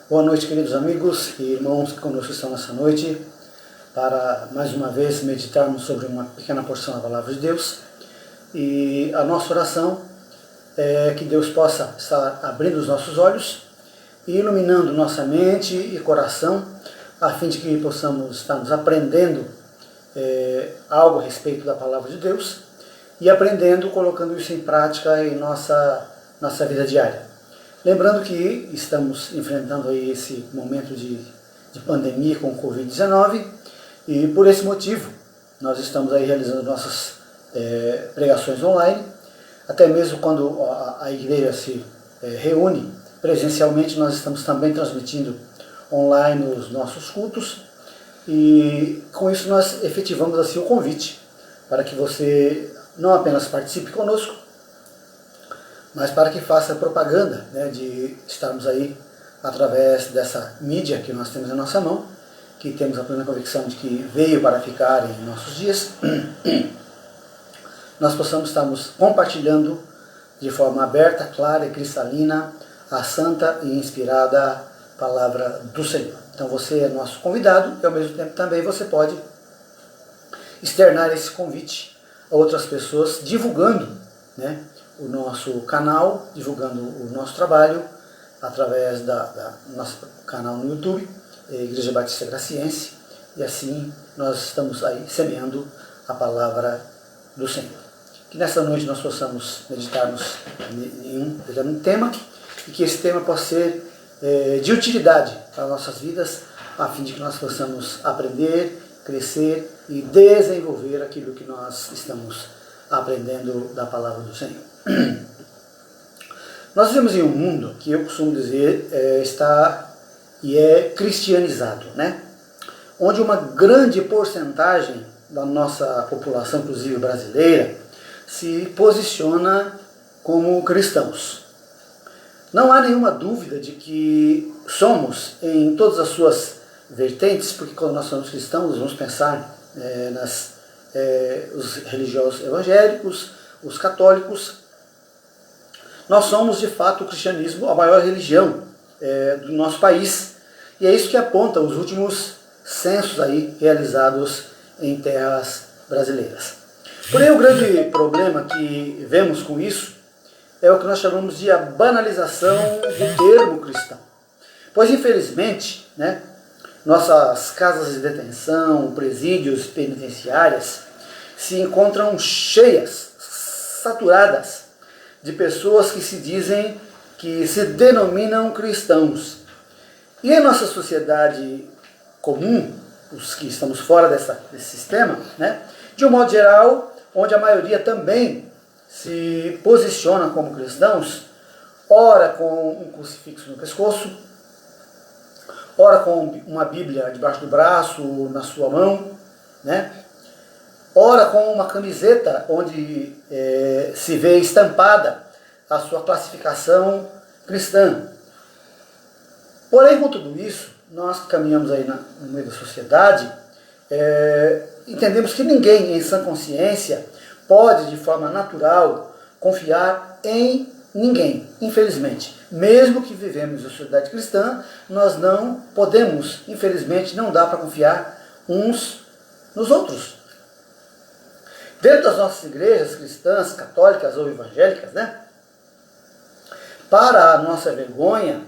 Boa noite, queridos amigos e irmãos que conosco estão nessa noite, para mais uma vez meditarmos sobre uma pequena porção da Palavra de Deus. E a nossa oração é que Deus possa estar abrindo os nossos olhos e iluminando nossa mente e coração, a fim de que possamos estarmos aprendendo algo a respeito da Palavra de Deus e aprendendo, colocando isso em prática em nossa vida diária. Lembrando que estamos enfrentando aí esse momento de pandemia com o Covid-19 e por esse motivo nós estamos aí realizando nossas pregações online. Até mesmo quando a igreja se reúne presencialmente, nós estamos também transmitindo online os nossos cultos e com isso nós efetivamos assim o convite para que você não apenas participe conosco, mas para que faça propaganda, de estarmos aí através dessa mídia que nós temos em nossa mão, que temos a plena convicção de que veio para ficar em nossos dias, nós possamos estarmos compartilhando de forma aberta, clara e cristalina a santa e inspirada palavra do Senhor. Então você é nosso convidado e ao mesmo tempo também você pode externar esse convite a outras pessoas, divulgando, o nosso canal, divulgando o nosso trabalho através da nosso canal no YouTube, Igreja Batista Graciense, e assim nós estamos aí semeando a palavra do Senhor. Que nessa noite nós possamos meditarmos em um determinado tema e que esse tema possa ser de utilidade para nossas vidas, a fim de que nós possamos aprender, crescer e desenvolver aquilo que nós estamos aprendendo da palavra do Senhor. Nós vivemos em um mundo que eu costumo dizer está e é cristianizado, onde uma grande porcentagem da nossa população, inclusive brasileira, se posiciona como cristãos. Não há nenhuma dúvida de que somos em todas as suas vertentes, porque quando nós somos cristãos, nós vamos pensar os religiosos evangélicos, os católicos. Nós somos, de fato, o cristianismo, a maior religião do nosso país. E é isso que aponta os últimos censos aí realizados em terras brasileiras. Porém, o grande problema que vemos com isso é o que nós chamamos de a banalização do termo cristão. Pois, infelizmente, nossas casas de detenção, presídios, penitenciárias se encontram cheias, saturadas de pessoas que se dizem, que se denominam cristãos. E em nossa sociedade comum, os que estamos fora desse sistema, de um modo geral, onde a maioria também se posiciona como cristãos, ora com um crucifixo no pescoço, ora com uma Bíblia debaixo do braço, na sua mão, ora com uma camiseta onde se vê estampada a sua classificação cristã. Porém, com tudo isso, nós que caminhamos aí no meio da sociedade, entendemos que ninguém em sã consciência pode, de forma natural, confiar em ninguém, infelizmente. Mesmo que vivemos em sociedade cristã, nós não podemos, infelizmente, não dá para confiar uns nos outros. Dentro das nossas igrejas cristãs, católicas ou evangélicas, para a nossa vergonha,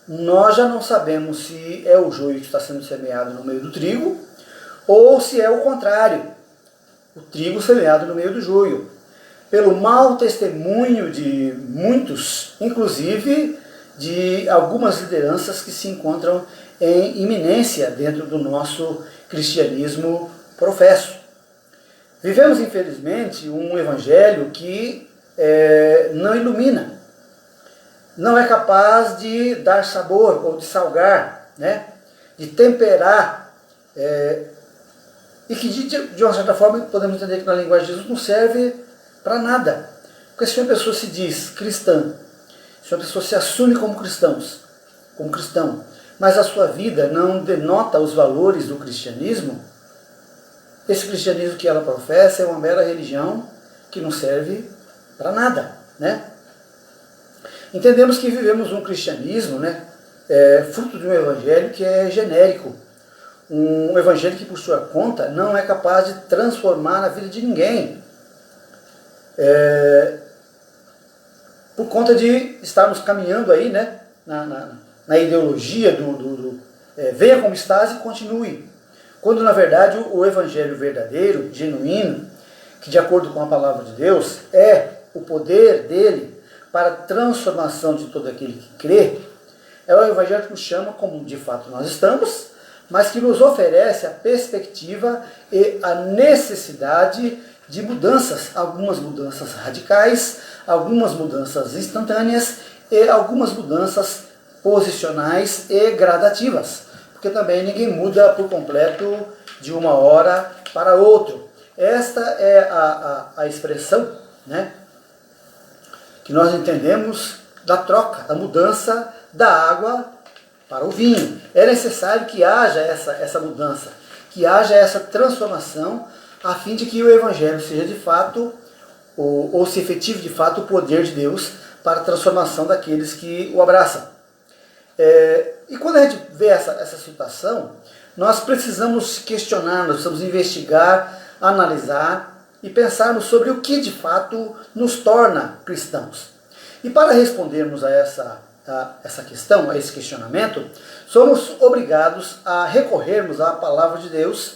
nós já não sabemos se é o joio que está sendo semeado no meio do trigo, ou se é o contrário, o trigo semeado no meio do joio. Pelo mau testemunho de muitos, inclusive de algumas lideranças que se encontram em iminência dentro do nosso cristianismo professo. Vivemos, infelizmente, um evangelho que não ilumina, não é capaz de dar sabor ou de salgar, de temperar, e que de uma certa forma podemos entender que na linguagem de Jesus não serve para nada. Porque se uma pessoa se diz cristã, se uma pessoa se assume como cristão, mas a sua vida não denota os valores do cristianismo, esse cristianismo que ela professa é uma mera religião que não serve para nada, Entendemos que vivemos um cristianismo, fruto de um evangelho que é genérico. Um evangelho que, por sua conta, não é capaz de transformar a vida de ninguém. Por conta de estarmos caminhando aí, né, na ideologia venha como estás e continue. Quando, na verdade, o evangelho verdadeiro, genuíno, que de acordo com a palavra de Deus, é o poder dele para a transformação de todo aquele que crê, é o evangelho que nos chama como de fato nós estamos, mas que nos oferece a perspectiva e a necessidade de mudanças, algumas mudanças radicais, algumas mudanças instantâneas e algumas mudanças posicionais e gradativas, porque também ninguém muda por completo de uma hora para outra. Esta é a expressão, né, que nós entendemos da troca, da mudança da água para o vinho. É necessário que haja essa mudança, que haja essa transformação, a fim de que o Evangelho seja de fato, ou se efetive de fato o poder de Deus para a transformação daqueles que o abraçam. E quando a gente vê essa situação, nós precisamos questionar, nós precisamos investigar, analisar e pensarmos sobre o que de fato nos torna cristãos. E para respondermos a essa questão, a esse questionamento, somos obrigados a recorrermos à palavra de Deus,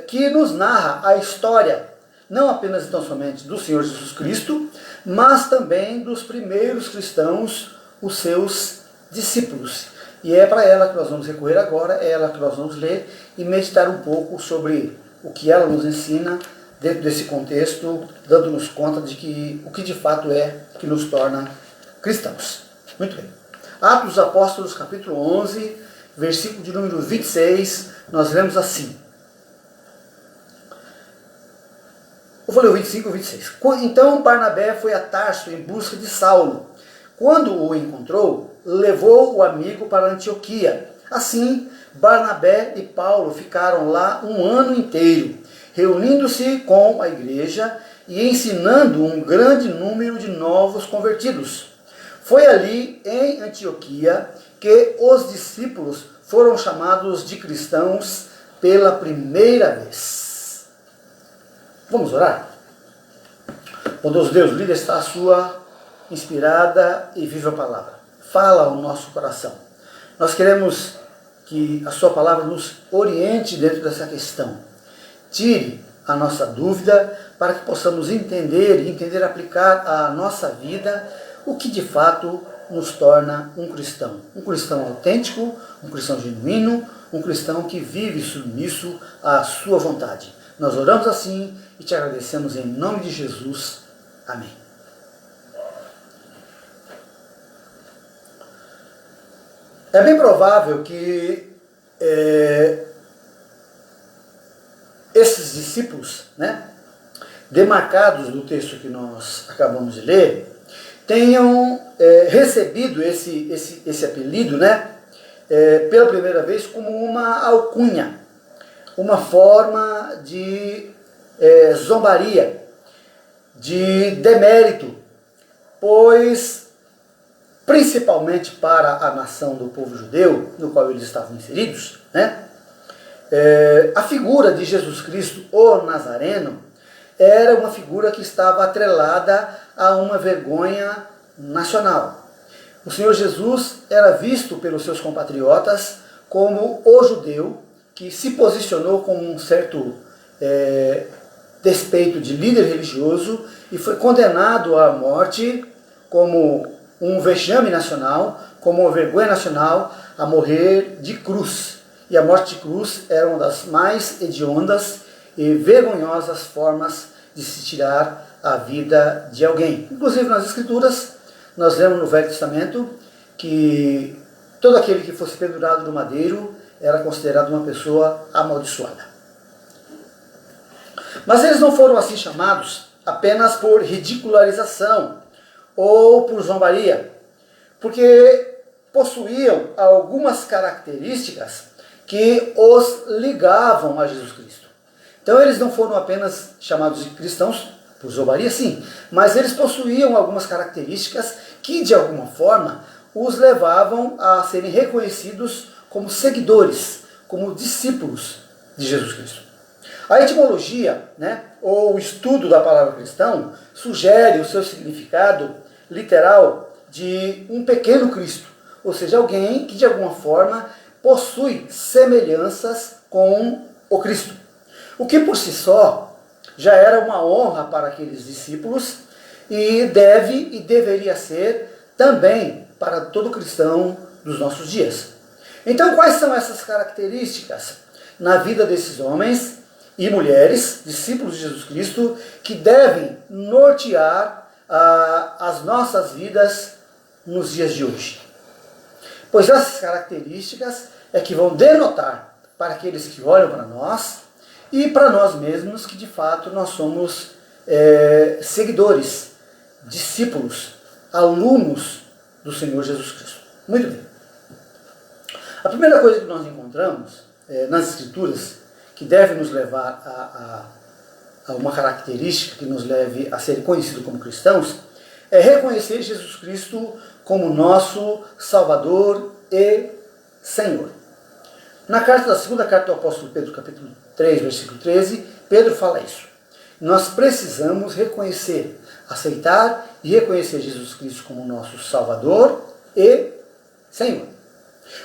que nos narra a história, não apenas então somente do Senhor Jesus Cristo, mas também dos primeiros cristãos, os seus discípulos. E é para ela que nós vamos recorrer agora, é ela que nós vamos ler e meditar um pouco sobre o que ela nos ensina dentro desse contexto, dando-nos conta de que o que de fato é que nos torna cristãos. Muito bem. Atos dos Apóstolos, capítulo 11, versículo de número 26, nós lemos assim. Eu vou ler o 25 e o 26. Então Barnabé foi a Tarso em busca de Saulo. Quando o encontrou, levou o amigo para Antioquia. Assim, Barnabé e Paulo ficaram lá um ano inteiro, reunindo-se com a igreja e ensinando um grande número de novos convertidos. Foi ali, em Antioquia, que os discípulos foram chamados de cristãos pela primeira vez. Vamos orar? Bondoso Deus, lida está a sua inspirada e viva palavra. Fala ao nosso coração. Nós queremos que a sua palavra nos oriente dentro dessa questão. Tire a nossa dúvida para que possamos entender e aplicar à nossa vida o que de fato nos torna um cristão. Um cristão autêntico, um cristão genuíno, um cristão que vive submisso à sua vontade. Nós oramos assim e te agradecemos em nome de Jesus. Amém. É bem provável que esses discípulos, né, demarcados no texto que nós acabamos de ler, tenham recebido esse apelido, né, pela primeira vez como uma alcunha, uma forma de zombaria, de demérito, pois, principalmente para a nação do povo judeu, no qual eles estavam inseridos, né, a figura de Jesus Cristo, o Nazareno, era uma figura que estava atrelada a uma vergonha nacional. O Senhor Jesus era visto pelos seus compatriotas como o judeu que se posicionou com um certo despeito de líder religioso e foi condenado à morte como um vexame nacional, como uma vergonha nacional, a morrer de cruz. E a morte de cruz era uma das mais hediondas e vergonhosas formas de se tirar a vida de alguém. Inclusive nas Escrituras, nós lemos no Velho Testamento que todo aquele que fosse pendurado no madeiro era considerado uma pessoa amaldiçoada. Mas eles não foram assim chamados apenas por ridicularização ou por zombaria, porque possuíam algumas características que os ligavam a Jesus Cristo. Então eles não foram apenas chamados de cristãos por zombaria, sim, mas eles possuíam algumas características que de alguma forma os levavam a serem reconhecidos como seguidores, como discípulos de Jesus Cristo. A etimologia, né, ou o estudo da palavra cristão, sugere o seu significado literal de um pequeno Cristo, ou seja, alguém que de alguma forma possui semelhanças com o Cristo. O que por si só já era uma honra para aqueles discípulos e deve e deveria ser também para todo cristão dos nossos dias. Então, quais são essas características na vida desses homens e mulheres, discípulos de Jesus Cristo, que devem nortear as nossas vidas nos dias de hoje? Pois essas características é que vão denotar para aqueles que olham para nós e para nós mesmos que de fato nós somos seguidores, discípulos, alunos do Senhor Jesus Cristo. Muito bem. A primeira coisa que nós encontramos nas Escrituras, que deve nos levar a uma característica que nos leve a ser conhecidos como cristãos, é reconhecer Jesus Cristo como nosso Salvador e Senhor. Na segunda carta do apóstolo Pedro, capítulo 3, versículo 13, Pedro fala isso. Nós precisamos reconhecer, aceitar e reconhecer Jesus Cristo como nosso Salvador e Senhor.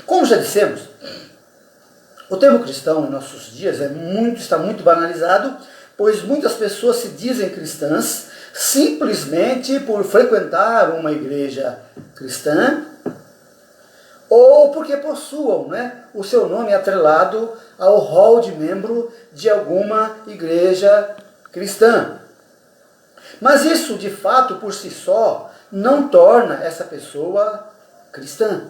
Como já dissemos, o termo cristão em nossos dias está muito banalizado, pois muitas pessoas se dizem cristãs simplesmente por frequentar uma igreja cristã ou porque possuam, o seu nome atrelado ao rol de membro de alguma igreja cristã. Mas isso, de fato, por si só, não torna essa pessoa cristã.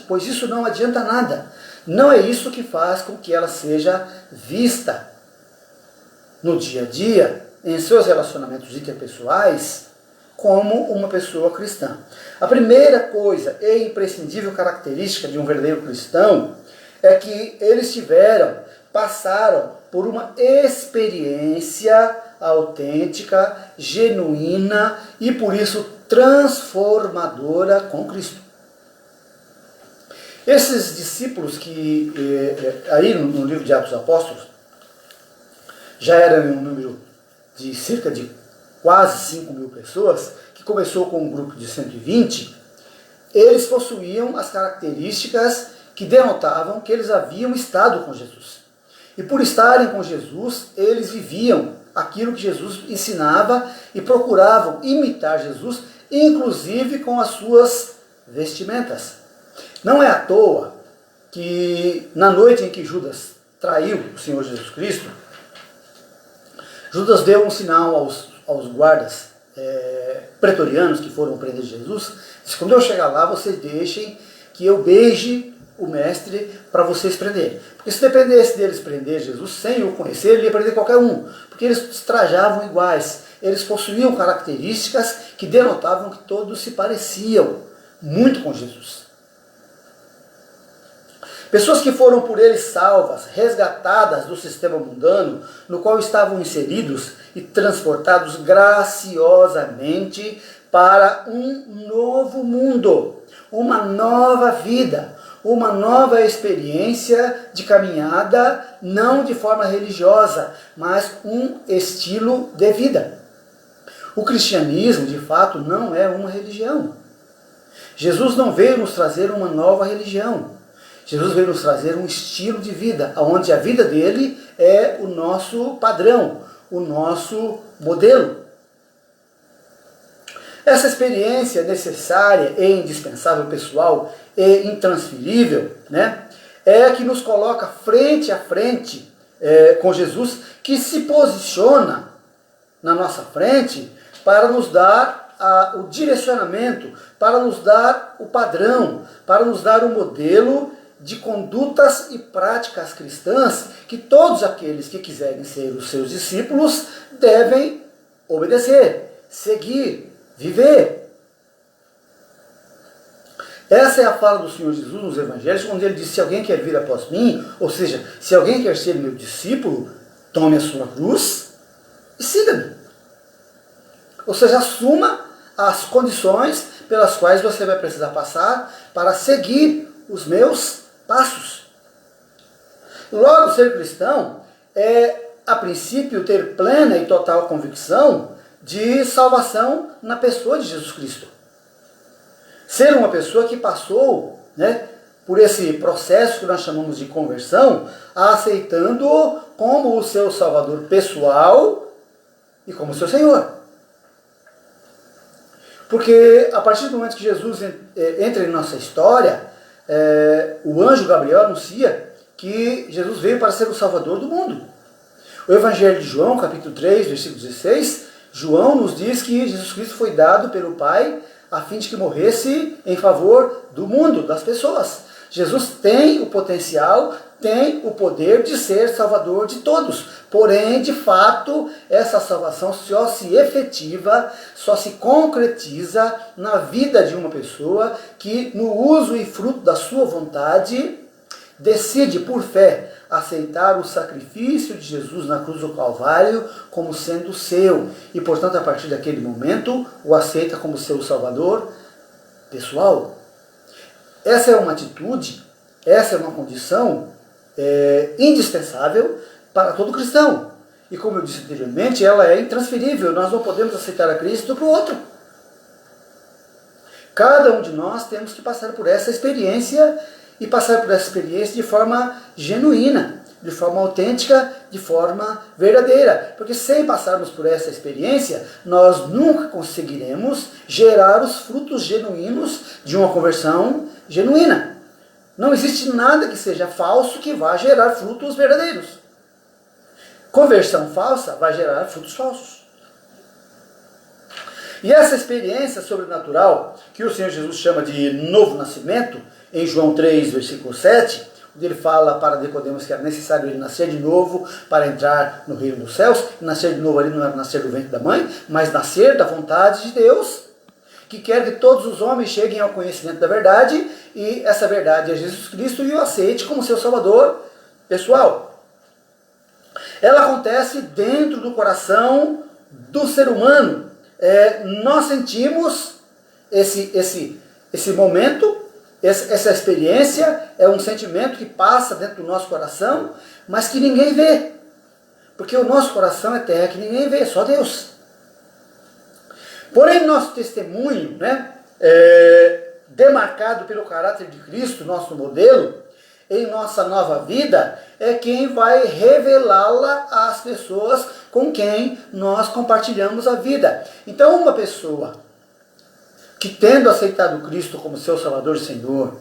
Pois isso não adianta nada. Não é isso que faz com que ela seja vista no dia a dia, em seus relacionamentos interpessoais, como uma pessoa cristã. A primeira coisa e imprescindível característica de um verdadeiro cristão é que eles passaram por uma experiência autêntica, genuína e por isso transformadora com Cristo. Esses discípulos que aí no livro de Atos dos Apóstolos já eram um número de cerca de quase 5.000 pessoas, que começou com um grupo de 120, eles possuíam as características que denotavam que eles haviam estado com Jesus. E por estarem com Jesus, eles viviam aquilo que Jesus ensinava e procuravam imitar Jesus, inclusive com as suas vestimentas. Não é à toa que na noite em que Judas traiu o Senhor Jesus Cristo, Judas deu um sinal aos guardas pretorianos que foram prender Jesus, disse: quando eu chegar lá, vocês deixem que eu beije o mestre para vocês prenderem. Porque se dependesse deles prender Jesus sem o conhecer, ele ia prender qualquer um, porque eles trajavam iguais, eles possuíam características que denotavam que todos se pareciam muito com Jesus. Pessoas que foram por ele salvas, resgatadas do sistema mundano no qual estavam inseridos e transportados graciosamente para um novo mundo, uma nova vida, uma nova experiência de caminhada, não de forma religiosa, mas um estilo de vida. O cristianismo, de fato, não é uma religião. Jesus não veio nos trazer uma nova religião. Jesus veio nos trazer um estilo de vida, onde a vida dele é o nosso padrão, o nosso modelo. Essa experiência necessária e indispensável, pessoal e intransferível, é a que nos coloca frente a frente com Jesus, que se posiciona na nossa frente para nos dar o direcionamento, para nos dar o padrão, para nos dar o modelo de condutas e práticas cristãs que todos aqueles que quiserem ser os seus discípulos devem obedecer, seguir, viver. Essa é a fala do Senhor Jesus nos Evangelhos, quando ele diz: se alguém quer vir após mim, ou seja, se alguém quer ser meu discípulo, tome a sua cruz e siga-me. Ou seja, assuma as condições pelas quais você vai precisar passar para seguir os meus passos. Logo, ser cristão é, a princípio, ter plena e total convicção de salvação na pessoa de Jesus Cristo. Ser uma pessoa que passou, né, por esse processo que nós chamamos de conversão, aceitando-o como o seu Salvador pessoal e como o seu Senhor. Porque a partir do momento que Jesus entra em nossa história, o anjo Gabriel anuncia que Jesus veio para ser o Salvador do mundo. O Evangelho de João, capítulo 3, versículo 16, João nos diz que Jesus Cristo foi dado pelo Pai a fim de que morresse em favor do mundo, das pessoas. Jesus tem o potencial, tem o poder de ser salvador de todos. Porém, de fato, essa salvação só se efetiva, só se concretiza na vida de uma pessoa que, no uso e fruto da sua vontade, decide por fé aceitar o sacrifício de Jesus na cruz do Calvário como sendo seu. E, portanto, a partir daquele momento, o aceita como seu Salvador pessoal. Essa é uma atitude, essa é uma condição indispensável para todo cristão. E como eu disse anteriormente, ela é intransferível. Nós não podemos aceitar a Cristo para o outro. Cada um de nós temos que passar por essa experiência e passar por essa experiência de forma genuína, de forma autêntica, de forma verdadeira. Porque sem passarmos por essa experiência, nós nunca conseguiremos gerar os frutos genuínos de uma conversão genuína. Não existe nada que seja falso que vá gerar frutos verdadeiros. Conversão falsa vai gerar frutos falsos. E essa experiência sobrenatural, que o Senhor Jesus chama de novo nascimento, em João 3, versículo 7, onde ele fala para Nicodemos que era necessário ele nascer de novo para entrar no reino dos céus. Nascer de novo ali não era nascer do ventre da mãe, mas nascer da vontade de Deus, que quer que todos os homens cheguem ao conhecimento da verdade, e essa verdade é Jesus Cristo, e o aceite como seu Salvador pessoal. Ela acontece dentro do coração do ser humano. Nós sentimos esse momento, essa experiência é um sentimento que passa dentro do nosso coração, mas que ninguém vê. Porque o nosso coração é terra que ninguém vê, só Deus. Porém, nosso testemunho, demarcado pelo caráter de Cristo, nosso modelo, em nossa nova vida, é quem vai revelá-la às pessoas com quem nós compartilhamos a vida. Então, uma pessoa que, tendo aceitado Cristo como seu Salvador e Senhor,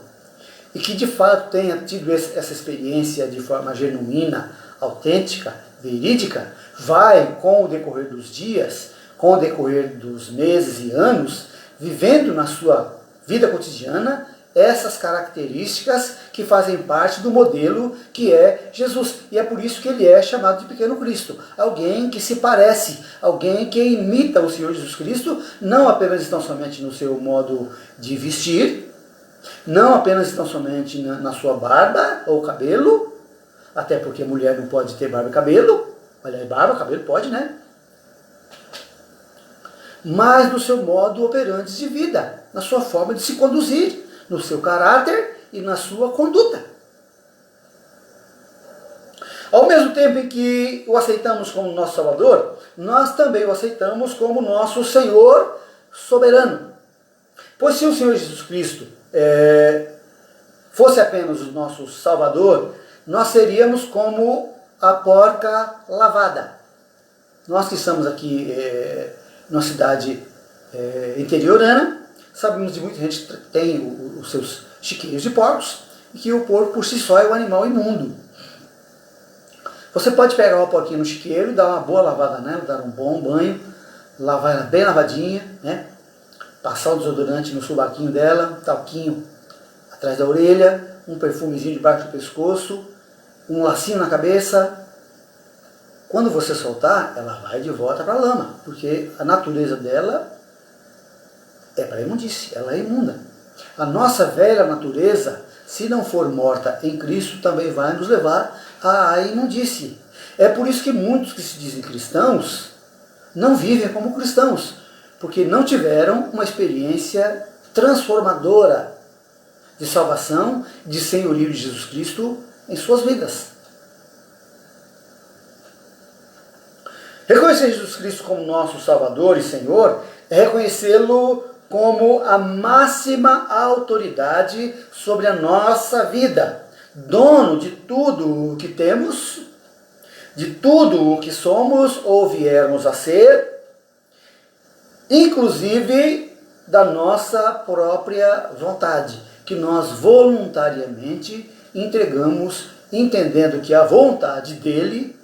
e que de fato tenha tido essa experiência de forma genuína, autêntica, verídica, vai, com o decorrer dos dias, com o decorrer dos meses e anos, vivendo na sua vida cotidiana essas características que fazem parte do modelo que é Jesus. E é por isso que ele é chamado de pequeno Cristo. Alguém que se parece, alguém que imita o Senhor Jesus Cristo, não apenas tão somente no seu modo de vestir, não apenas tão somente na sua barba ou cabelo, até porque mulher não pode ter barba e cabelo, aliás, barba, cabelo pode, né? Mas no seu modo operante de vida, na sua forma de se conduzir, no seu caráter e na sua conduta. Ao mesmo tempo em que o aceitamos como nosso Salvador, nós também o aceitamos como nosso Senhor soberano. Pois se o Senhor Jesus Cristo fosse apenas o nosso Salvador, nós seríamos como a porca lavada. Nós que estamos aqui numa cidade interiorana, sabemos de muita gente que tem os seus chiqueiros de porcos, e que o porco por si só é um animal imundo. Você pode pegar uma porquinha no chiqueiro e dar uma boa lavada nela, dar um bom banho, lavar ela bem lavadinha, passar o desodorante no subaquinho dela, um talquinho atrás da orelha, um perfumezinho debaixo do pescoço, um lacinho na cabeça. Quando você soltar, ela vai de volta para a lama, porque a natureza dela é para a imundície, ela é imunda. A nossa velha natureza, se não for morta em Cristo, também vai nos levar à imundície. É por isso que muitos que se dizem cristãos não vivem como cristãos, porque não tiveram uma experiência transformadora de salvação, de senhorio de Jesus Cristo em suas vidas. Reconhecer Jesus Cristo como nosso Salvador e Senhor é reconhecê-lo como a máxima autoridade sobre a nossa vida, dono de tudo o que temos, de tudo o que somos ou viermos a ser, inclusive da nossa própria vontade, que nós voluntariamente entregamos, entendendo que a vontade dele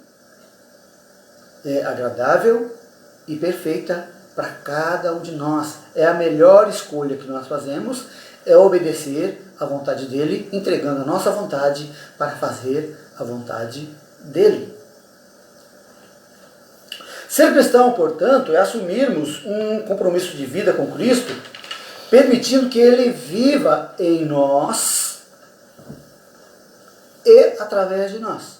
é agradável e perfeita para cada um de nós. É a melhor escolha que nós fazemos, é obedecer à vontade dele, entregando a nossa vontade para fazer a vontade dele. Ser cristão, portanto, é assumirmos um compromisso de vida com Cristo, permitindo que ele viva em nós e através de nós.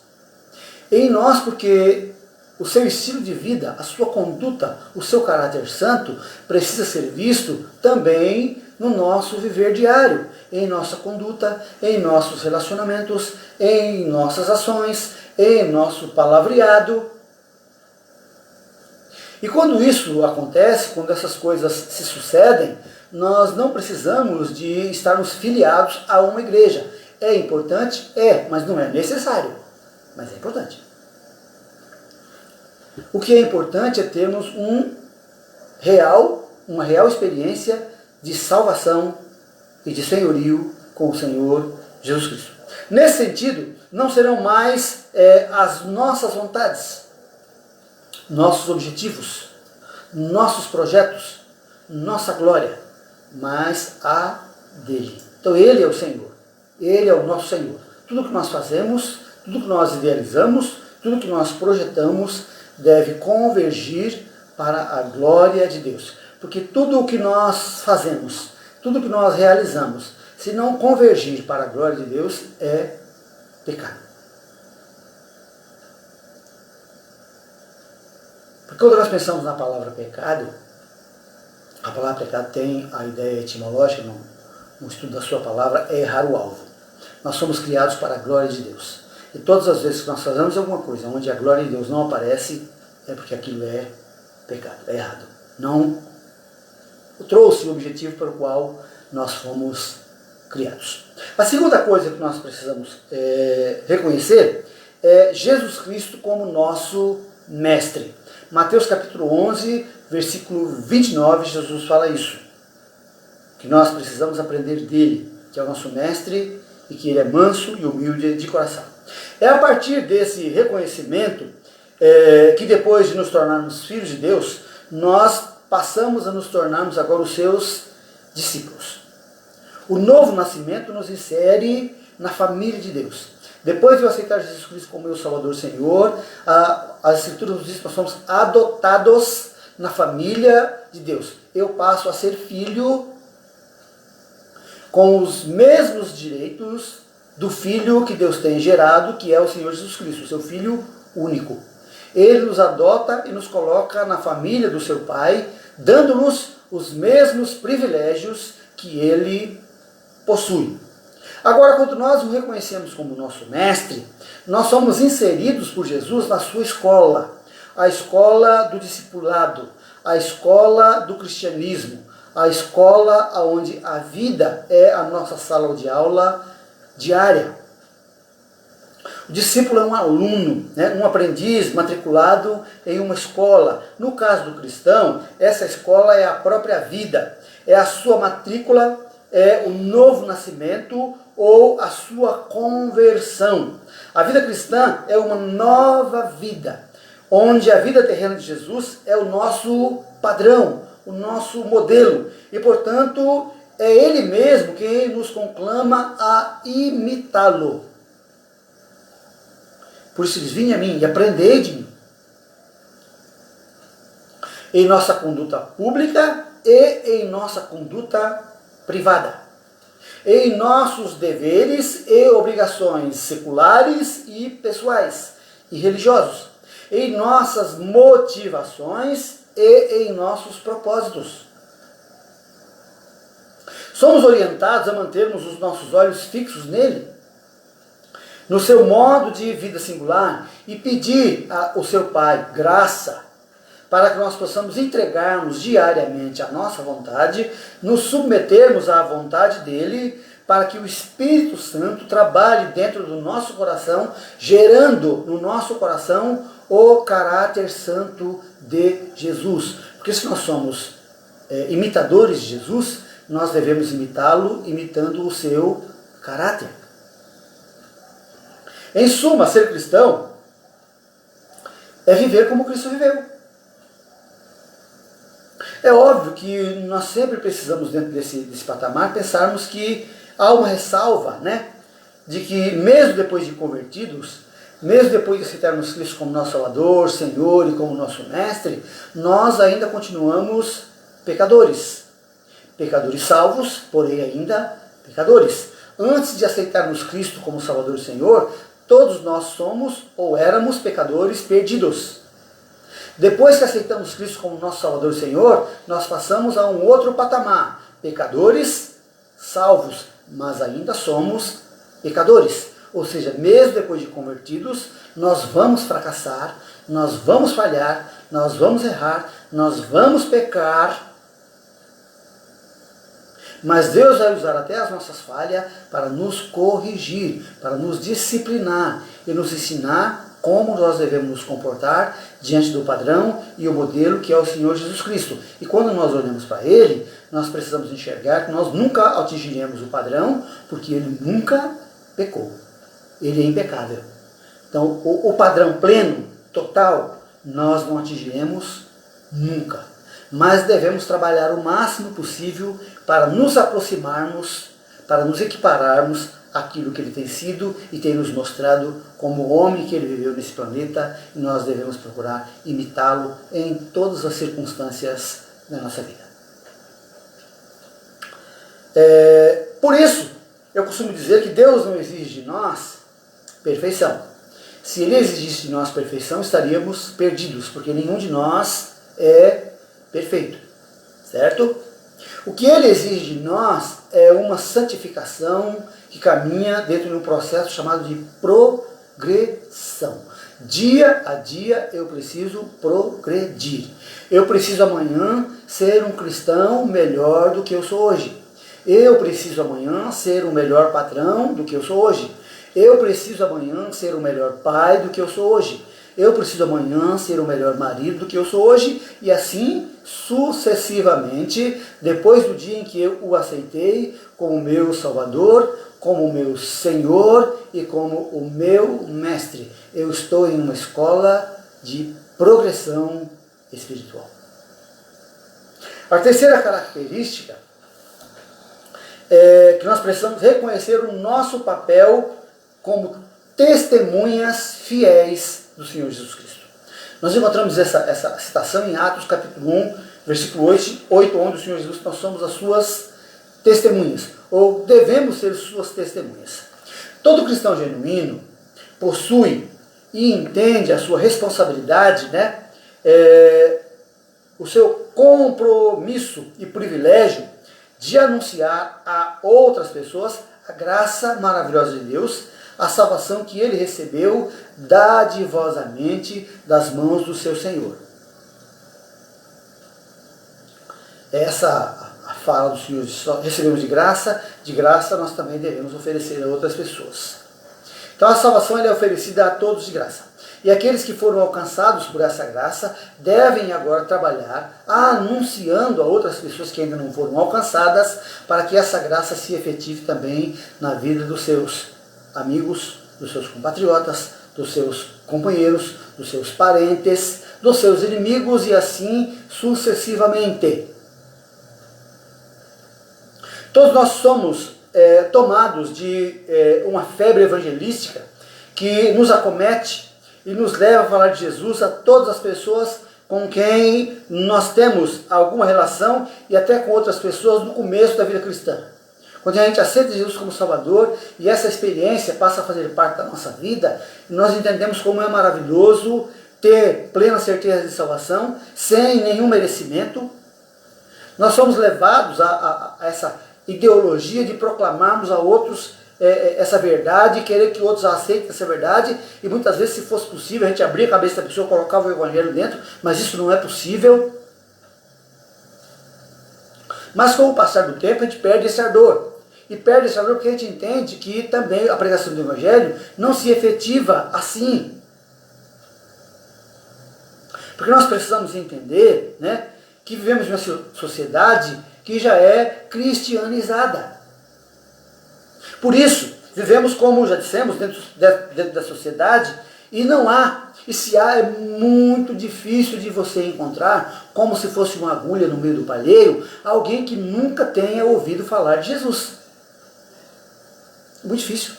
Em nós, porque o seu estilo de vida, a sua conduta, o seu caráter santo precisa ser visto também no nosso viver diário, em nossa conduta, em nossos relacionamentos, em nossas ações, em nosso palavreado. E quando isso acontece, quando essas coisas se sucedem, nós não precisamos de estarmos filiados a uma igreja. É importante? É, mas não é necessário. Mas é importante. O que é importante é termos uma real experiência de salvação e de senhorio com o Senhor Jesus Cristo. Nesse sentido, não serão mais as nossas vontades, nossos objetivos, nossos projetos, nossa glória, mas a dele. Então ele é o Senhor, ele é o nosso Senhor. Tudo que nós fazemos, tudo que nós idealizamos, tudo que nós projetamos deve convergir para a glória de Deus. Porque tudo o que nós fazemos, tudo o que nós realizamos, se não convergir para a glória de Deus, é pecado. Porque quando nós pensamos na palavra pecado, a palavra pecado tem a ideia etimológica, no estudo da sua palavra, é errar o alvo. Nós somos criados para a glória de Deus. E todas as vezes que nós fazemos alguma coisa onde a glória de Deus não aparece, é porque aquilo é pecado, é errado. Não trouxe o objetivo para o qual nós fomos criados. A segunda coisa que nós precisamos reconhecer é Jesus Cristo como nosso mestre. Mateus capítulo 11, versículo 29, Jesus fala isso. Que nós precisamos aprender dele, que é o nosso mestre e que ele é manso e humilde de coração. É a partir desse reconhecimento que depois de nos tornarmos filhos de Deus, nós passamos a nos tornarmos agora os seus discípulos. O novo nascimento nos insere na família de Deus. Depois de eu aceitar Jesus Cristo como meu Salvador e Senhor, as Escrituras nos dizem que nós somos adotados na família de Deus. Eu passo a ser filho com os mesmos direitos do Filho que Deus tem gerado, que é o Senhor Jesus Cristo, o seu Filho único. Ele nos adota e nos coloca na família do seu Pai, dando-nos os mesmos privilégios que ele possui. Agora, quando nós o reconhecemos como nosso mestre, nós somos inseridos por Jesus na sua escola, a escola do discipulado, a escola do cristianismo, a escola onde a vida é a nossa sala de aula diária. O discípulo é um aluno, um aprendiz matriculado em uma escola. No caso do cristão, essa escola é a própria vida, é a sua matrícula, é o novo nascimento ou a sua conversão. A vida cristã é uma nova vida, onde a vida terrena de Jesus é o nosso padrão, o nosso modelo. E, portanto, é Ele mesmo quem nos conclama a imitá-lo. Por isso diz, vinde a mim e aprendei de mim. Em nossa conduta pública e em nossa conduta privada. Em nossos deveres e obrigações seculares e pessoais e religiosos. Em nossas motivações e em nossos propósitos. Somos orientados a mantermos os nossos olhos fixos nele, no seu modo de vida singular, e pedir ao seu Pai graça para que nós possamos entregarmos diariamente a nossa vontade, nos submetermos à vontade dele, para que o Espírito Santo trabalhe dentro do nosso coração, gerando no nosso coração o caráter santo de Jesus. Porque se nós somos imitadores de Jesus, nós devemos imitá-lo, imitando o seu caráter. Em suma, ser cristão é viver como Cristo viveu. É óbvio que nós sempre precisamos, dentro desse patamar, pensarmos que há uma ressalva, né? De que mesmo depois de convertidos, mesmo depois de aceitarmos Cristo como nosso Salvador, Senhor e como nosso Mestre, nós ainda continuamos pecadores. Pecadores salvos, porém ainda pecadores. Antes de aceitarmos Cristo como Salvador e Senhor, todos nós somos ou éramos pecadores perdidos. Depois que aceitamos Cristo como nosso Salvador e Senhor, nós passamos a um outro patamar. Pecadores salvos, mas ainda somos pecadores. Ou seja, mesmo depois de convertidos, nós vamos fracassar, nós vamos falhar, nós vamos errar, nós vamos pecar. Mas Deus vai usar até as nossas falhas para nos corrigir, para nos disciplinar e nos ensinar como nós devemos nos comportar diante do padrão e o modelo que é o Senhor Jesus Cristo. E quando nós olhamos para Ele, nós precisamos enxergar que nós nunca atingiremos o padrão, porque Ele nunca pecou. Ele é impecável. Então, o padrão pleno, total, nós não atingiremos nunca. Mas devemos trabalhar o máximo possível para nos aproximarmos, para nos equipararmos àquilo que Ele tem sido e tem nos mostrado como o homem que Ele viveu nesse planeta, e nós devemos procurar imitá-lo em todas as circunstâncias da nossa vida. Por isso, eu costumo dizer que Deus não exige de nós perfeição. Se Ele exigisse de nós perfeição, estaríamos perdidos, porque nenhum de nós é perfeito, certo? O que Ele exige de nós é uma santificação que caminha dentro de um processo chamado de progressão. Dia a dia eu preciso progredir. Eu preciso amanhã ser um cristão melhor do que eu sou hoje. Eu preciso amanhã ser um melhor patrão do que eu sou hoje. Eu preciso amanhã ser o melhor pai do que eu sou hoje. Eu preciso amanhã ser o melhor marido do que eu sou hoje, e assim sucessivamente, depois do dia em que eu o aceitei como meu Salvador, como o meu Senhor e como o meu Mestre. Eu estou em uma escola de progressão espiritual. A terceira característica é que nós precisamos reconhecer o nosso papel como testemunhas fiéis do Senhor Jesus Cristo. Nós encontramos essa citação em Atos capítulo 1, versículo 8, onde o Senhor Jesus, nós somos as suas testemunhas, ou devemos ser suas testemunhas. Todo cristão genuíno possui e entende a sua responsabilidade, né? O seu compromisso e privilégio de anunciar a outras pessoas a graça maravilhosa de Deus, a salvação que ele recebeu dadivosamente das mãos do seu Senhor. Essa a fala do Senhor, só recebemos de graça nós também devemos oferecer a outras pessoas. Então a salvação é oferecida a todos de graça. E aqueles que foram alcançados por essa graça devem agora trabalhar anunciando a outras pessoas que ainda não foram alcançadas, para que essa graça se efetive também na vida dos seus amigos, dos seus compatriotas, dos seus companheiros, dos seus parentes, dos seus inimigos e assim sucessivamente. Todos nós somos tomados de uma febre evangelística que nos acomete e nos leva a falar de Jesus a todas as pessoas com quem nós temos alguma relação e até com outras pessoas no começo da vida cristã. Quando a gente aceita Jesus como Salvador e essa experiência passa a fazer parte da nossa vida, nós entendemos como é maravilhoso ter plena certeza de salvação, sem nenhum merecimento. Nós somos levados a essa ideologia de proclamarmos a outros essa verdade, querer que outros aceitem essa verdade, e muitas vezes, se fosse possível, a gente abria a cabeça da pessoa, colocava o evangelho dentro, mas isso não é possível. Mas com o passar do tempo, a gente perde esse ardor. E perde esse ardor porque a gente entende que também a pregação do evangelho não se efetiva assim. Porque nós precisamos entender, né, que vivemos em uma sociedade que já é cristianizada. Por isso, vivemos, como já dissemos, dentro da sociedade, e não há, e se há, é muito difícil de você encontrar, como se fosse uma agulha no meio do palheiro, alguém que nunca tenha ouvido falar de Jesus. Muito difícil.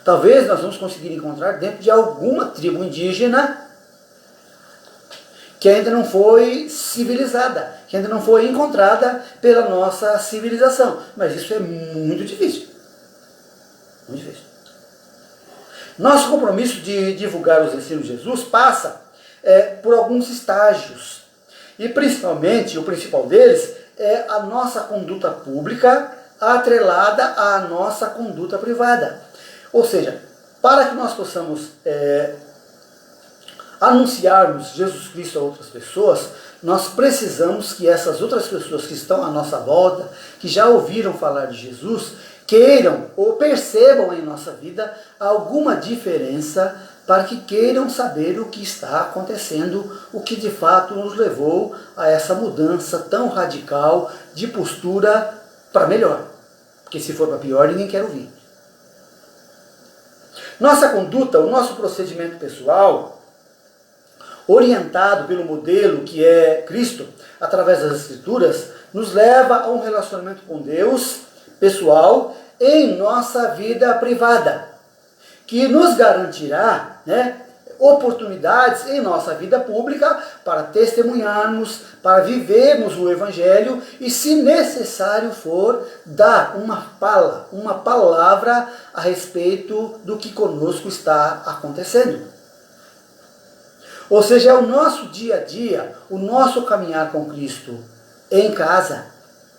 Talvez nós vamos conseguir encontrar dentro de alguma tribo indígena que ainda não foi civilizada, que ainda não foi encontrada pela nossa civilização. Mas isso é muito difícil. Muito difícil. Nosso compromisso de divulgar os ensinos de Jesus passa por alguns estágios. E principalmente, o principal deles é a nossa conduta pública atrelada à nossa conduta privada. Ou seja, para que nós possamos anunciarmos Jesus Cristo a outras pessoas, nós precisamos que essas outras pessoas que estão à nossa volta, que já ouviram falar de Jesus, queiram ou percebam em nossa vida alguma diferença, para que queiram saber o que está acontecendo, o que de fato nos levou a essa mudança tão radical de postura para melhor. Porque se for para pior, ninguém quer ouvir. Nossa conduta, o nosso procedimento pessoal, orientado pelo modelo que é Cristo, através das Escrituras, nos leva a um relacionamento com Deus pessoal em nossa vida privada, que nos garantirá, né, oportunidades em nossa vida pública para testemunharmos, para vivermos o Evangelho e, se necessário for, dar uma palavra a respeito do que conosco está acontecendo. Ou seja, é o nosso dia a dia, o nosso caminhar com Cristo em casa,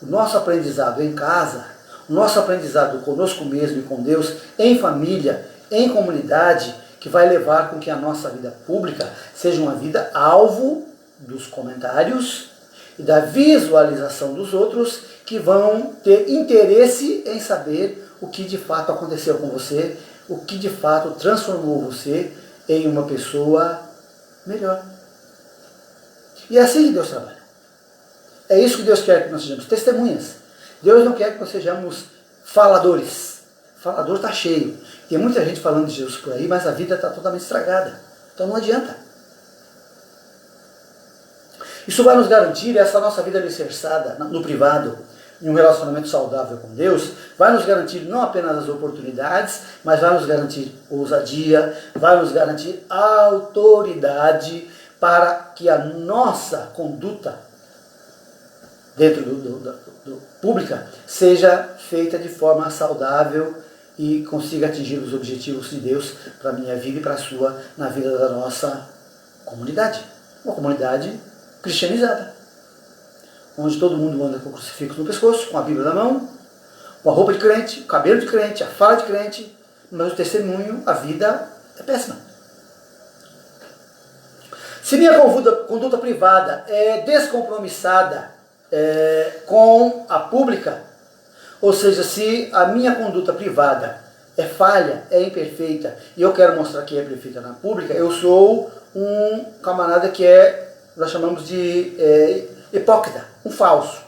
o nosso aprendizado em casa, o nosso aprendizado conosco mesmo e com Deus, em família, em comunidade, que vai levar com que a nossa vida pública seja uma vida alvo dos comentários e da visualização dos outros, que vão ter interesse em saber o que de fato aconteceu com você, o que de fato transformou você em uma pessoa melhor. E é assim que Deus trabalha. É isso que Deus quer que nós sejamos, testemunhas. Deus não quer que nós sejamos faladores. Falador está cheio. Tem muita gente falando de Jesus por aí, mas a vida está totalmente estragada. Então não adianta. Isso vai nos garantir, essa nossa vida alicerçada no privado, em um relacionamento saudável com Deus, vai nos garantir não apenas as oportunidades, mas vai nos garantir ousadia, vai nos garantir autoridade para que a nossa conduta dentro do pública seja feita de forma saudável e consiga atingir os objetivos de Deus para a minha vida e para a sua, na vida da nossa comunidade. Uma comunidade cristianizada, onde todo mundo anda com o crucifixo no pescoço, com a Bíblia na mão, com a roupa de crente, o cabelo de crente, a fala de crente, mas o testemunho, a vida é péssima. Se minha conduta privada é descompromissada com a pública, ou seja, se a minha conduta privada é falha, é imperfeita, e eu quero mostrar que é perfeita na pública, eu sou um camarada que nós chamamos de hipócrita, um falso.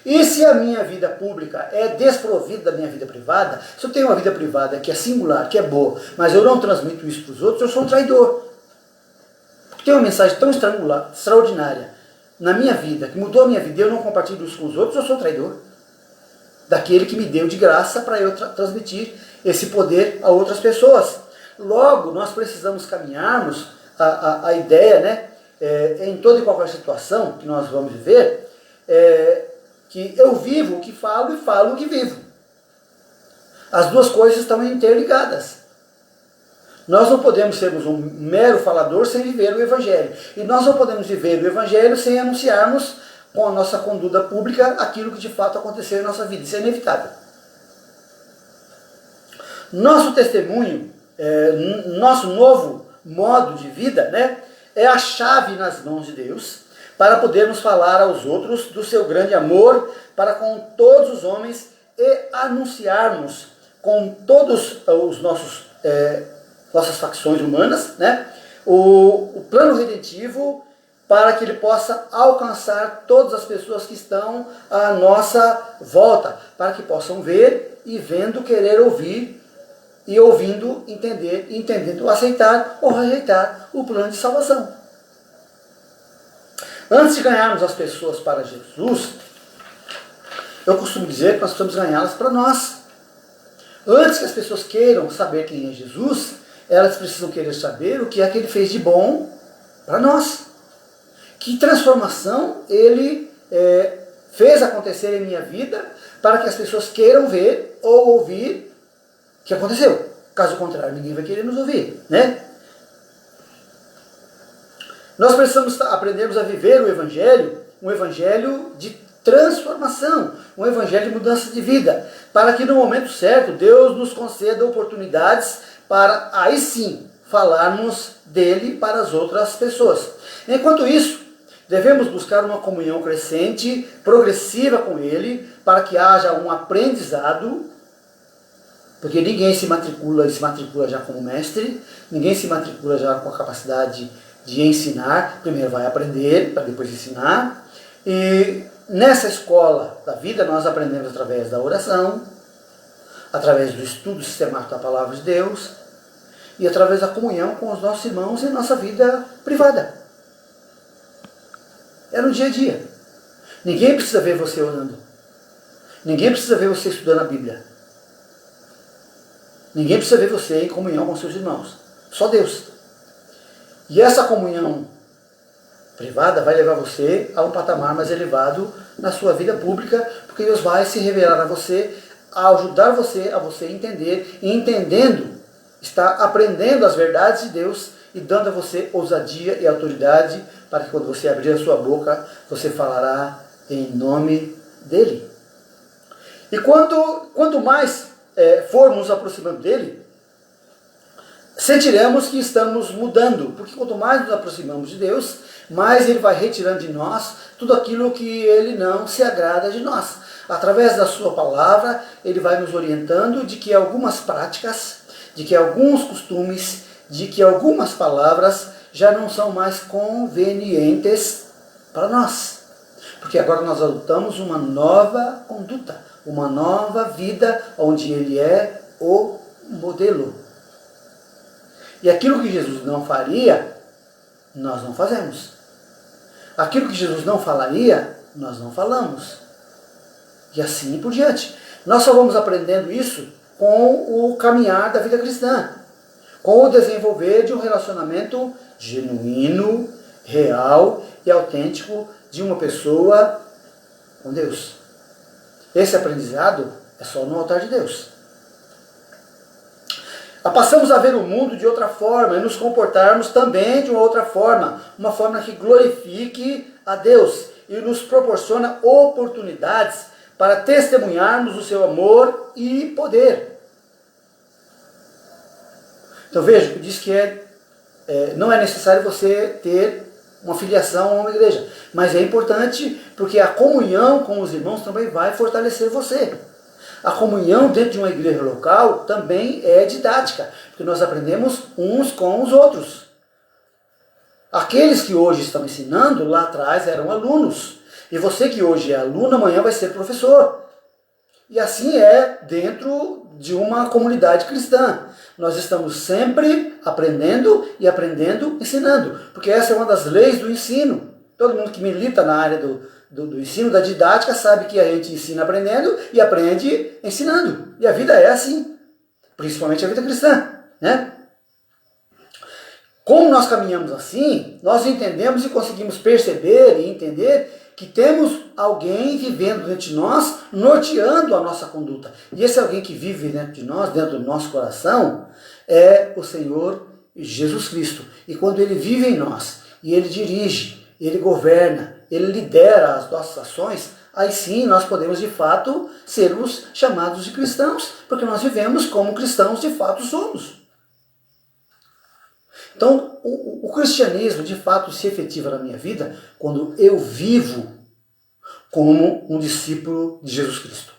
E se a minha vida pública é desprovida da minha vida privada, se eu tenho uma vida privada que é singular, que é boa, mas eu não transmito isso para os outros, eu sou um traidor. Porque tem uma mensagem tão extraordinária na minha vida, que mudou a minha vida, e eu não compartilho isso com os outros, eu sou um traidor daquele que me deu de graça para eu transmitir esse poder a outras pessoas. Logo, nós precisamos caminharmos a ideia, né, em toda e qualquer situação que nós vamos viver, que eu vivo o que falo e falo o que vivo. As duas coisas estão interligadas. Nós não podemos sermos um mero falador sem viver o Evangelho. E nós não podemos viver o Evangelho sem anunciarmos com a nossa conduta pública aquilo que de fato aconteceu em nossa vida. Isso é inevitável. Nosso testemunho, nosso novo modo de vida, né, é a chave nas mãos de Deus para podermos falar aos outros do seu grande amor para com todos os homens e anunciarmos com todos os nossas facções humanas, né, o plano redentivo para que ele possa alcançar todas as pessoas que estão à nossa volta, para que possam ver e vendo querer ouvir e ouvindo entender e entendendo aceitar ou rejeitar o plano de salvação. Antes de ganharmos as pessoas para Jesus, eu costumo dizer que nós precisamos ganhá-las para nós. Antes que as pessoas queiram saber quem é Jesus, elas precisam querer saber o que é que ele fez de bom para nós. Que transformação ele fez acontecer em minha vida para que as pessoas queiram ver ou ouvir o que aconteceu. Caso contrário, ninguém vai querer nos ouvir, né? Nós precisamos aprendermos a viver o Evangelho, um Evangelho de transformação, um Evangelho de mudança de vida, para que no momento certo Deus nos conceda oportunidades para aí sim falarmos dele para as outras pessoas. Enquanto isso, devemos buscar uma comunhão crescente, progressiva com ele, para que haja um aprendizado, porque ninguém se matricula já como mestre, ninguém se matricula já com a capacidade de ensinar, primeiro vai aprender, para depois ensinar. E nessa escola da vida nós aprendemos através da oração, através do estudo sistemático da Palavra de Deus e através da comunhão com os nossos irmãos em nossa vida privada. É no dia a dia. Ninguém precisa ver você orando. Ninguém precisa ver você estudando a Bíblia. Ninguém precisa ver você em comunhão com seus irmãos. Só Deus. E essa comunhão privada vai levar você a um patamar mais elevado na sua vida pública, porque Deus vai se revelar a você, a ajudar você a você entender, e entendendo, está aprendendo as verdades de Deus e dando a você ousadia e autoridade para que quando você abrir a sua boca, você falará em nome dele. E quanto mais formos nos aproximando dele, sentiremos que estamos mudando, porque quanto mais nos aproximamos de Deus, mais ele vai retirando de nós tudo aquilo que ele não se agrada de nós. Através da sua palavra, ele vai nos orientando de que algumas práticas, de que alguns costumes, de que algumas palavras já não são mais convenientes para nós. Porque agora nós adotamos uma nova conduta, uma nova vida, onde ele é o modelo. E aquilo que Jesus não faria, nós não fazemos. Aquilo que Jesus não falaria, nós não falamos. E assim por diante. Nós só vamos aprendendo isso com o caminhar da vida cristã, com o desenvolver de um relacionamento genuíno, real e autêntico de uma pessoa com Deus. Esse aprendizado é só no altar de Deus. Passamos a ver o mundo de outra forma e nos comportarmos também de uma outra forma, uma forma que glorifique a Deus e nos proporciona oportunidades para testemunharmos o seu amor e poder. Então veja, diz que não é necessário você ter uma filiação a uma igreja, mas é importante porque a comunhão com os irmãos também vai fortalecer você. A comunhão dentro de uma igreja local também é didática, porque nós aprendemos uns com os outros. Aqueles que hoje estão ensinando, lá atrás eram alunos. E você que hoje é aluno, amanhã vai ser professor. E assim é dentro de uma comunidade cristã. Nós estamos sempre aprendendo e aprendendo, ensinando. Porque essa é uma das leis do ensino. Todo mundo que milita na área do ensino, da didática, sabe que a gente ensina aprendendo e aprende ensinando. E a vida é assim. Principalmente a vida cristã, né? Como nós caminhamos assim, nós entendemos e conseguimos perceber e entender que temos alguém vivendo dentro de nós, norteando a nossa conduta. E esse alguém que vive dentro de nós, dentro do nosso coração, é o Senhor Jesus Cristo. E quando ele vive em nós, e ele dirige, ele governa, Ele lidera as nossas ações, aí sim nós podemos de fato sermos chamados de cristãos, porque nós vivemos como cristãos de fato somos. Então, o cristianismo de fato se efetiva na minha vida quando eu vivo como um discípulo de Jesus Cristo.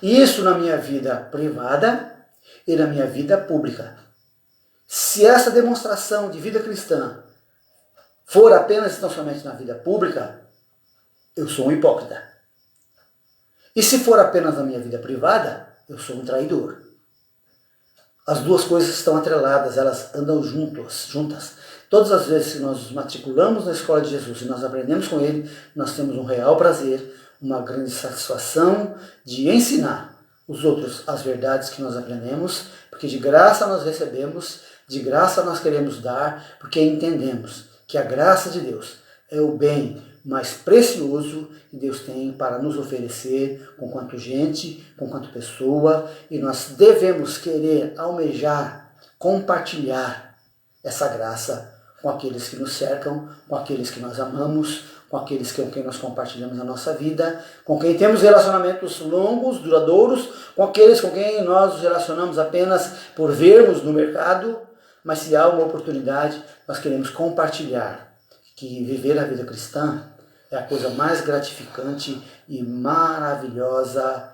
Isso na minha vida privada e na minha vida pública. Se essa demonstração de vida cristã for apenas e tão somente na vida pública, eu sou um hipócrita. E se for apenas na minha vida privada, eu sou um traidor. As duas coisas estão atreladas, elas andam juntas. Todas as vezes que nós nos matriculamos na escola de Jesus e nós aprendemos com Ele, nós temos um real prazer, uma grande satisfação de ensinar os outros as verdades que nós aprendemos, porque de graça nós recebemos, de graça nós queremos dar, porque entendemos que a graça de Deus é o bem mais precioso que Deus tem para nos oferecer com quanto gente, com quanto pessoa, e nós devemos querer almejar, compartilhar essa graça com aqueles que nos cercam, com aqueles que nós amamos, com aqueles com quem nós compartilhamos a nossa vida, com quem temos relacionamentos longos, duradouros, com aqueles com quem nós nos relacionamos apenas por vermos no mercado, mas se há uma oportunidade, nós queremos compartilhar que viver a vida cristã é a coisa mais gratificante e maravilhosa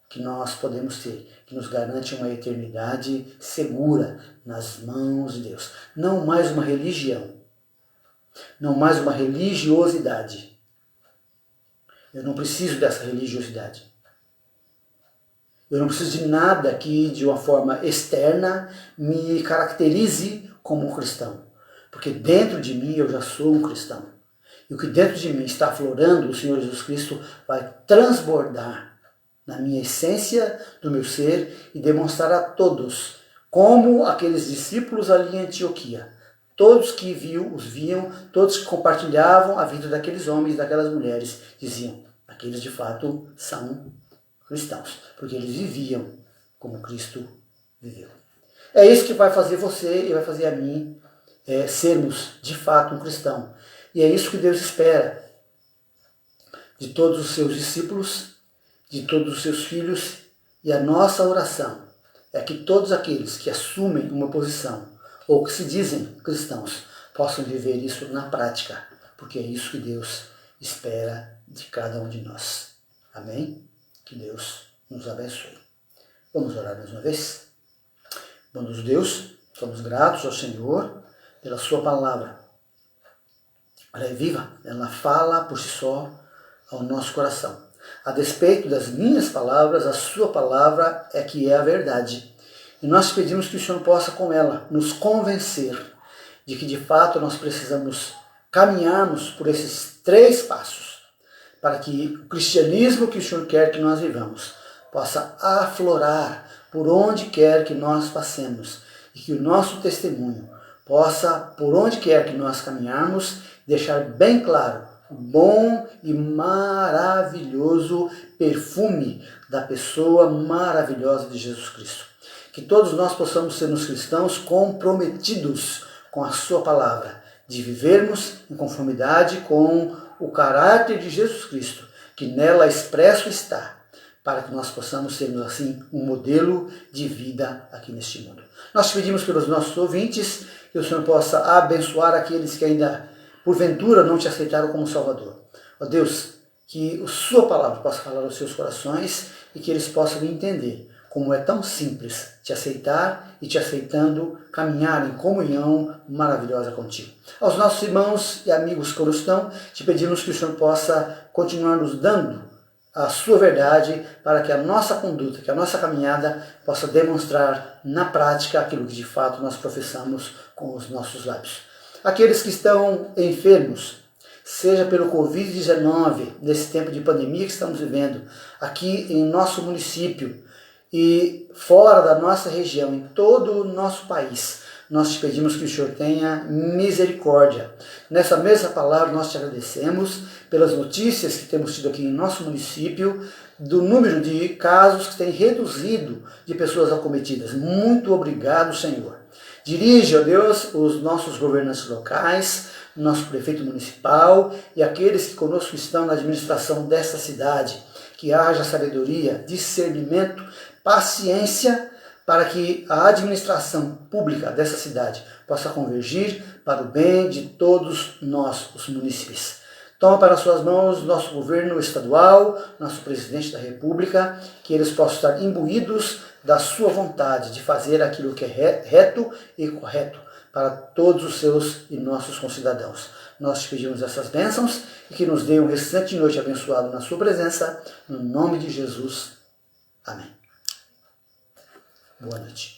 que nós podemos ter, que nos garante uma eternidade segura nas mãos de Deus. Não mais uma religião, não mais uma religiosidade. Eu não preciso dessa religiosidade. Eu não preciso de nada que, de uma forma externa, me caracterize como um cristão. Porque dentro de mim eu já sou um cristão. E o que dentro de mim está aflorando, o Senhor Jesus Cristo vai transbordar na minha essência, do meu ser, e demonstrar a todos, como aqueles discípulos ali em Antioquia, todos que os viam, todos que compartilhavam a vida daqueles homens e daquelas mulheres, diziam, aqueles de fato são cristãos, porque eles viviam como Cristo viveu. É isso que vai fazer você e vai fazer a mim sermos de fato um cristão. E é isso que Deus espera de todos os seus discípulos, de todos os seus filhos, e a nossa oração é que todos aqueles que assumem uma posição ou que se dizem cristãos possam viver isso na prática, porque é isso que Deus espera de cada um de nós. Amém? Que Deus nos abençoe. Vamos orar mais uma vez? Bom Deus, somos gratos ao Senhor pela sua palavra. Ela é viva, ela fala por si só ao nosso coração. A despeito das minhas palavras, a sua palavra é que é a verdade. E nós pedimos que o Senhor possa com ela nos convencer de que de fato nós precisamos caminharmos por esses 3 passos para que o cristianismo que o Senhor quer que nós vivamos possa aflorar por onde quer que nós passemos e que o nosso testemunho possa, por onde quer que nós caminharmos, deixar bem claro o bom e maravilhoso perfume da pessoa maravilhosa de Jesus Cristo. Que todos nós possamos ser os cristãos comprometidos com a sua palavra, de vivermos em conformidade com o caráter de Jesus Cristo, que nela expresso está, para que nós possamos sermos assim um modelo de vida aqui neste mundo. Nós pedimos pelos nossos ouvintes que o Senhor possa abençoar aqueles que ainda porventura não te aceitaram como Salvador. Ó Deus, que a sua palavra possa falar aos seus corações e que eles possam entender como é tão simples te aceitar e te aceitando caminhar em comunhão maravilhosa contigo. Aos nossos irmãos e amigos que estão, te pedimos que o Senhor possa continuar nos dando a sua verdade para que a nossa conduta, que a nossa caminhada possa demonstrar na prática aquilo que de fato nós professamos com os nossos lábios. Aqueles que estão enfermos, seja pelo Covid-19, nesse tempo de pandemia que estamos vivendo, aqui em nosso município e fora da nossa região, em todo o nosso país, nós te pedimos que o Senhor tenha misericórdia. Nessa mesma palavra nós te agradecemos pelas notícias que temos tido aqui em nosso município, do número de casos que tem reduzido de pessoas acometidas. Muito obrigado, Senhor. Dirige, ó Deus, os nossos governantes locais, nosso prefeito municipal e aqueles que conosco estão na administração desta cidade, que haja sabedoria, discernimento, paciência, para que a administração pública dessa cidade possa convergir para o bem de todos nós, os munícipes. Toma para suas mãos nosso governo estadual, nosso presidente da República, que eles possam estar imbuídos da sua vontade de fazer aquilo que é reto e correto para todos os seus e nossos concidadãos. Nós te pedimos essas bênçãos e que nos dê um restante de noite abençoado na sua presença, no nome de Jesus. Amém. Boa noite.